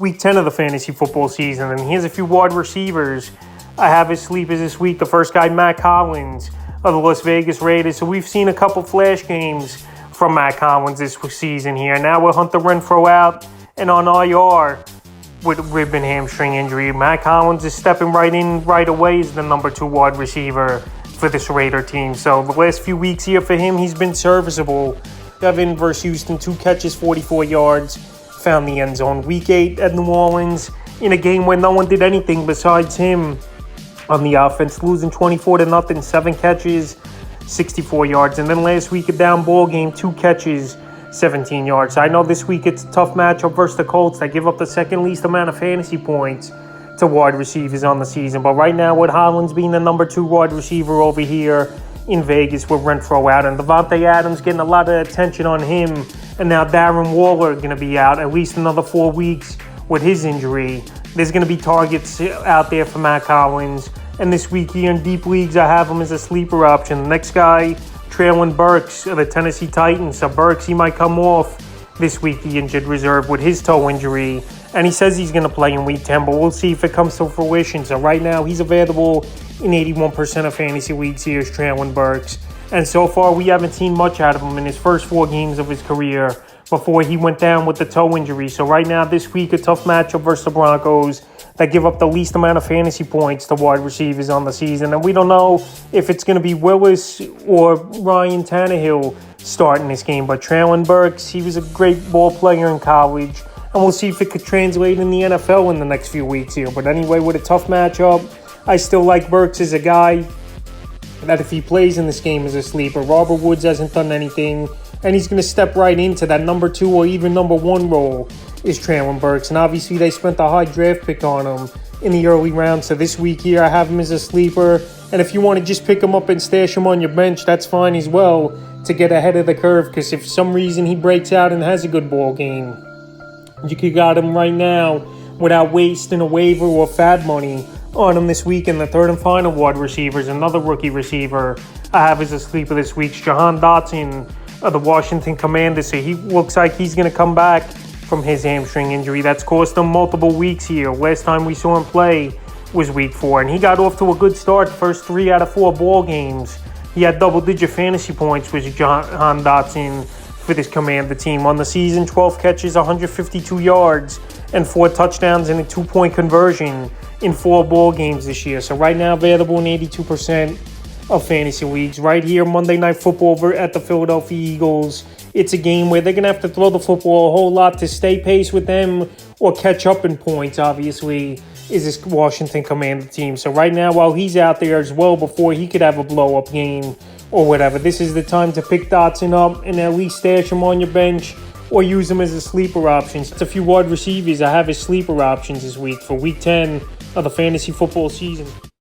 Week 10 of the fantasy football season, and here's a few wide receivers I have as sleepers this week. The first guy, Matt Collins of the Las Vegas Raiders. So we've seen a couple flash games from Matt Collins this season here. Now with Hunter Renfrow out and on IR with rib and hamstring injury, Matt Collins is stepping right in right away as the number 2 wide receiver for this Raider team. So the last few weeks here for him, he's been serviceable. Devin versus Houston, 2 catches, 44 yards. Found the end zone. Week 8 at New Orleans in a game where no one did anything besides him on the offense, losing 24-0, 7 catches, 64 yards. And then last week, a down ball game, 2 catches, 17 yards. I know this week it's a tough matchup versus the Colts that give up the second least amount of fantasy points to wide receivers on the season. But right now, with Hollins being the number 2 wide receiver over here in Vegas with Renfrow out and Davante Adams getting a lot of attention on him, and now Darren Waller going to be out at least another 4 weeks with his injury. There's going to be targets out there for Matt Collins. And this week here in deep leagues, I have him as a sleeper option. The next guy, Treylon Burks of the Tennessee Titans. So Burks, he might come off this week, the injured reserve, with his toe injury. And he says he's going to play in week 10, but we'll see if it comes to fruition. So right now, he's available in 81% of fantasy leagues here is Treylon Burks. And so far, we haven't seen much out of him in his first 4 games of his career before he went down with the toe injury. So right now, this week, a tough matchup versus the Broncos that give up the least amount of fantasy points to wide receivers on the season. And we don't know if it's going to be Willis or Ryan Tannehill starting this game. But Treylon Burks, he was a great ball player in college. And we'll see if it could translate in the NFL in the next few weeks here. But anyway, with a tough matchup, I still like Burks as a guy that if he plays in this game as a sleeper. Robert Woods hasn't done anything, and he's going to step right into that number 2 or even number 1 role is Treylon Burks. And obviously they spent a high draft pick on him in the early round. So this week here, I have him as a sleeper. And if you want to just pick him up and stash him on your bench, that's fine as well to get ahead of the curve. Because if for some reason he breaks out and has a good ball game, you could got him right now without wasting a waiver or fab money on him this week. In the third and final wide receivers, another rookie receiver I have as a sleeper this week, Jahan Dotson of the Washington Commanders. So he looks like he's going to come back from his hamstring injury that's cost him multiple weeks here. Last time we saw him play was week 4, and he got off to a good start. The first 3 out of 4 ball games, he had double-digit fantasy points with Jahan Dotson for this Commander team. On the season, 12 catches, 152 yards, and 4 touchdowns and a 2-point conversion in 4 ball games this year. So right now, available in 82% of fantasy leagues. Right here, Monday Night Football at the Philadelphia Eagles. It's a game where they're going to have to throw the football a whole lot to stay pace with them or catch up in points, obviously, is this Washington Commander team. So right now, while he's out there as well, before he could have a blow-up game or whatever, this is the time to pick Dotson up and at least stash him on your bench or use him as a sleeper option. It's a few wide receivers I have as sleeper options this week for week 10 of the fantasy football season.